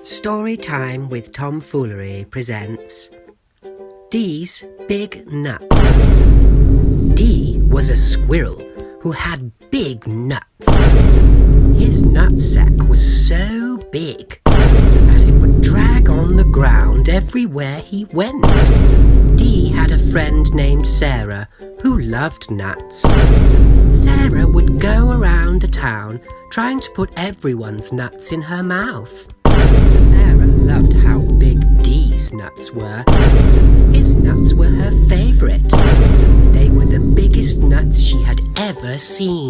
Storytime with Tomfoolery presents Dee's Big Nuts. Dee was a squirrel who had big nuts. His nutsack was so big that it would drag on the ground everywhere he went. Dee had a friend named Sarah who loved nuts. Sarah would go around the town trying to put everyone's nuts in her mouth. Sarah loved how big Dee's nuts were. His nuts were her favourite. They were the biggest nuts she had ever seen.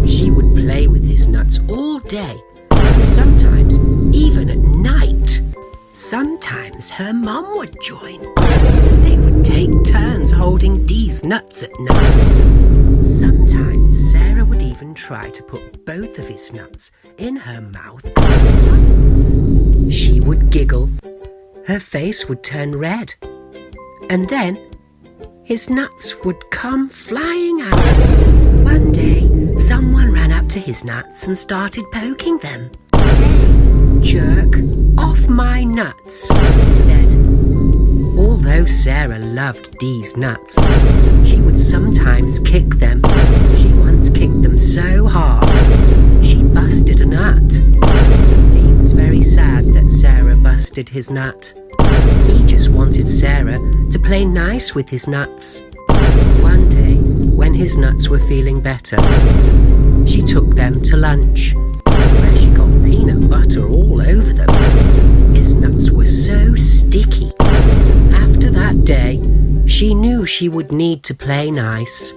She would play with his nuts all day, and sometimes even at night. Sometimes her mum would join. They would take turns holding Dee's nuts at night. Sometimes Sarah would even try to put both of his nuts in her mouth at once. She would giggle, her face would turn red, and then his nuts would come flying out. One day, someone ran up to his nuts and started poking them. "Hey, jerk, off my nuts," he said. Although Sarah loved Dee's nuts, she would sometimes kick them. She once kicked them so hard, she busted a nut. Dee was very sad that Sarah busted his nut. He just wanted Sarah to play nice with his nuts. One day, when his nuts were feeling better, she took them to lunch, where she got peanut butter all over them. His nuts were so sticky. After that day, she knew she would need to play nice,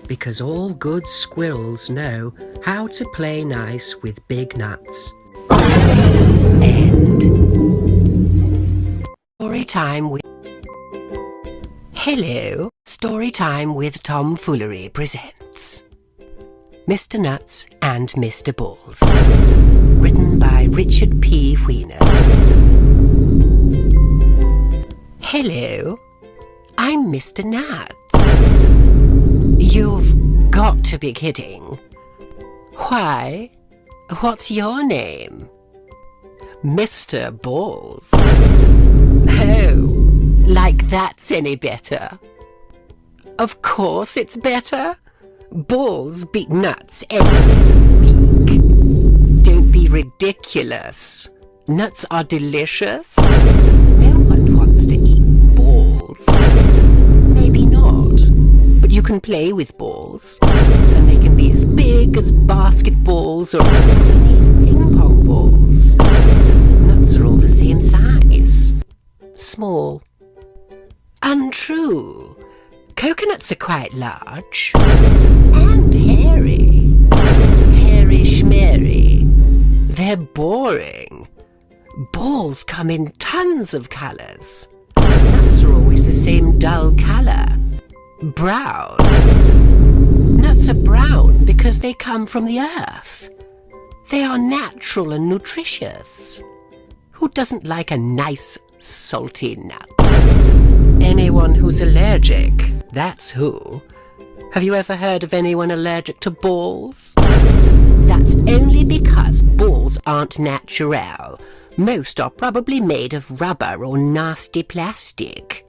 because all good squirrels know how to play nice with big nuts. End. Storytime with... Hello, Storytime with Tomfoolery presents Mr. Nuts and Mr. Balls. Written by Richard P. Wheeler. Hello, I'm Mr. Nuts. You've got to be kidding. Why? What's your name? Mr. Balls. Oh, like that's any better. Of course it's better. Balls beat nuts every week. Don't be ridiculous. Nuts are delicious. No one wants to eat balls. Maybe not, but you can play with balls, and they can be as big as basketballs or as tiny as ping pong balls. Nuts are all the same size. Small. Untrue. Coconuts are quite large. And hairy. Hairy schmairy. They're boring. Balls come in tons of colours. Nuts are always the same dull colour. Brown. Nuts are brown because they come from the earth. They are natural and nutritious. Who doesn't like a nice, salty nut? Anyone who's allergic, that's who. Have you ever heard of anyone allergic to balls? That's only because balls aren't natural. Most are probably made of rubber or nasty plastic.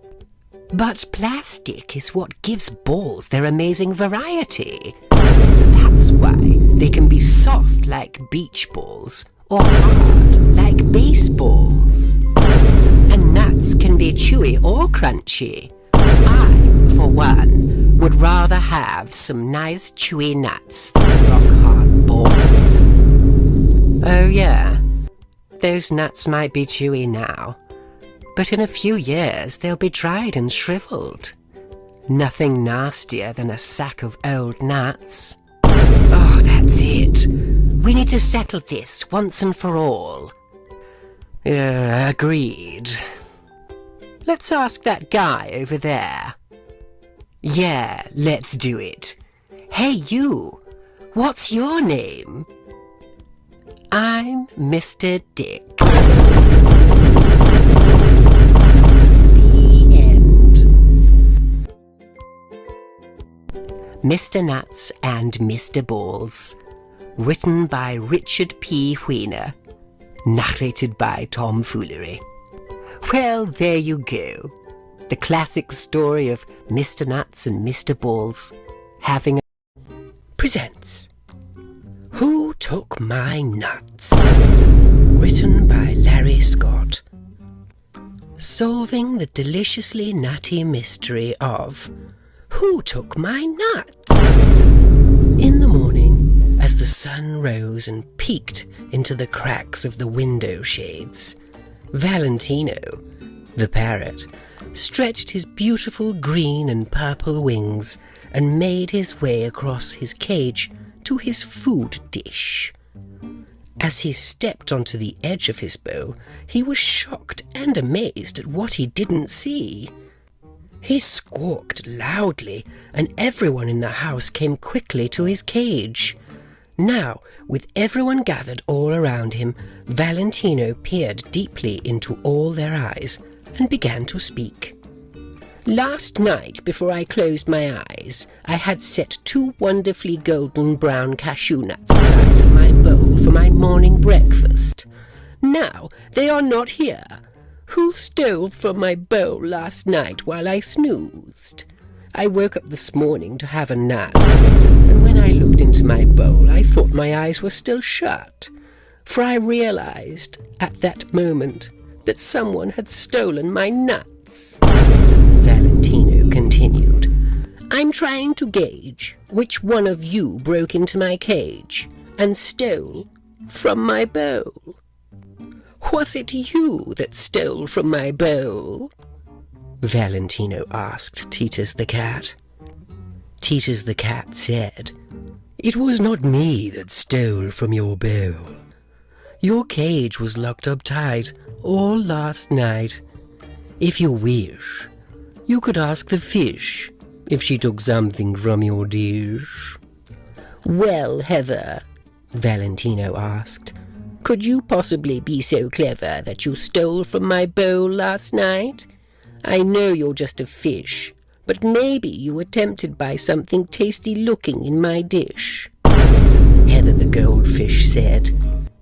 But plastic is what gives balls their amazing variety. That's why they can be soft like beach balls or hard like baseballs. And nuts can be chewy or crunchy. I, for one, would rather have some nice chewy nuts than rock-hard balls. Oh yeah, those nuts might be chewy now, but in a few years they'll be dried and shriveled. Nothing nastier than a sack of old nuts. Oh, that's it. We need to settle this once and for all. Agreed. Let's ask that guy over there. Yeah, let's do it. Hey, you. What's your name? I'm Mr. Dick. The end. Mr. Nuts and Mr. Balls. Written by Richard P. Wheeler. narrated by Tom Foolery. Well, there you go. The classic story of Mr. Nuts and Mr. Balls having a... presents Who Took My Nuts? Written by Larry Scott. Solving the deliciously nutty mystery of Who Took My Nuts? In the morning, as the sun rose and peeked into the cracks of the window shades, Valentino, the parrot, stretched his beautiful green and purple wings and made his way across his cage to his food dish. As he stepped onto the edge of his bowl, he was shocked and amazed at what he didn't see. He squawked loudly, and everyone in the house came quickly to his cage. Now, with everyone gathered all around him, Valentino peered deeply into all their eyes and began to speak. Last night, before I closed my eyes, I had set 2 wonderfully golden brown cashew nuts aside in my bowl for my morning breakfast. Now they are not here. Who stole from my bowl last night while I snoozed? I woke up this morning to have a nap, and when I looked into my bowl, I thought my eyes were still shut, for I realized at that moment that someone had stolen my nuts. Valentino continued, I'm trying to gauge which one of you broke into my cage and stole from my bowl. Was it you that stole from my bowl? Valentino asked Titus the cat. Titus the cat said, It was not me that stole from your bowl. Your cage was locked up tight all last night. If you wish, you could ask the fish if she took something from your dish. Well, Heather, Valentino asked, could you possibly be so clever that you stole from my bowl last night? I know you're just a fish, but maybe you were tempted by something tasty-looking in my dish. Heather the goldfish said,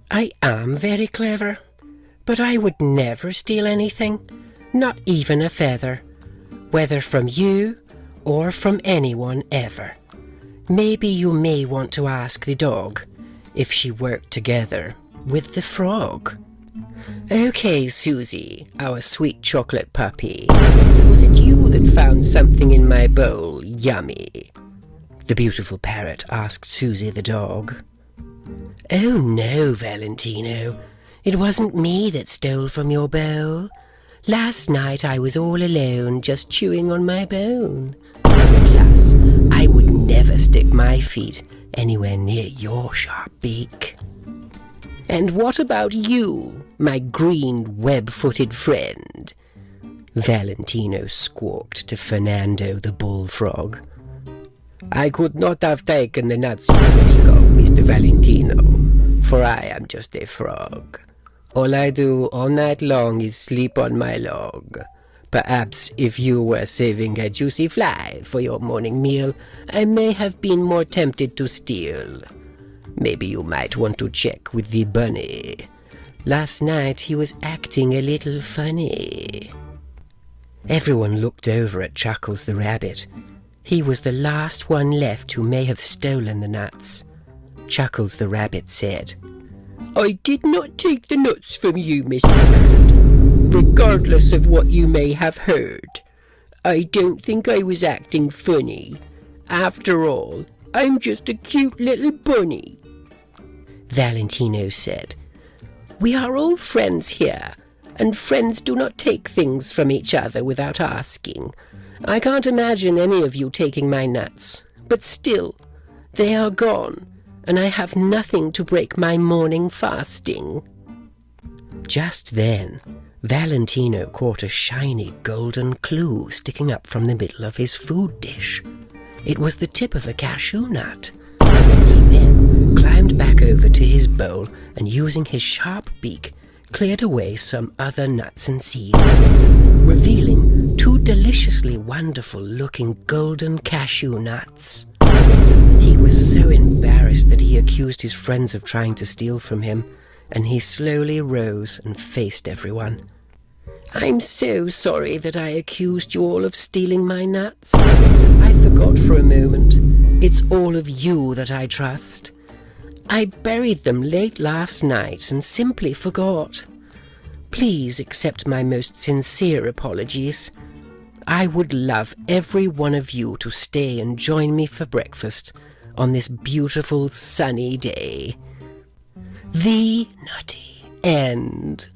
I am very clever, but I would never steal anything, not even a feather, whether from you or from anyone ever. Maybe you may want to ask the dog if she worked together with the frog. Okay, Susie, our sweet chocolate puppy, was it you that found something in my bowl yummy? The beautiful parrot asked Susie the dog. Oh no, Valentino, it wasn't me that stole from your bowl. Last night I was all alone, just chewing on my bone. Plus, I would never stick my feet anywhere near your sharp beak. And what about you, my green web-footed friend? Valentino squawked to Fernando the bullfrog. I could not have taken the nuts you speak of, Mr. Valentino, for I am just a frog. All I do all night long is sleep on my log. Perhaps if you were saving a juicy fly for your morning meal, I may have been more tempted to steal. Maybe you might want to check with the bunny. Last night he was acting a little funny. Everyone looked over at Chuckles the rabbit. He was the last one left who may have stolen the nuts. Chuckles the rabbit said, I did not take the nuts from you, Mr. Bird, regardless of what you may have heard. I don't think I was acting funny. After all, I'm just a cute little bunny. Valentino said, We are all friends here, and friends do not take things from each other without asking. I can't imagine any of you taking my nuts, but still, they are gone, and I have nothing to break my morning fasting. Just then, Valentino caught a shiny golden clue sticking up from the middle of his food dish. It was the tip of a cashew nut. He then climbed back over to his bowl and, using his sharp beak, cleared away some other nuts and seeds, revealing 2 deliciously wonderful-looking golden cashew nuts. He was so embarrassed that he accused his friends of trying to steal from him, and he slowly rose and faced everyone. "I'm so sorry that I accused you all of stealing my nuts. I forgot for a moment. It's all of you that I trust. I buried them late last night and simply forgot. Please accept my most sincere apologies. I would love every one of you to stay and join me for breakfast on this beautiful sunny day." The Nutty End.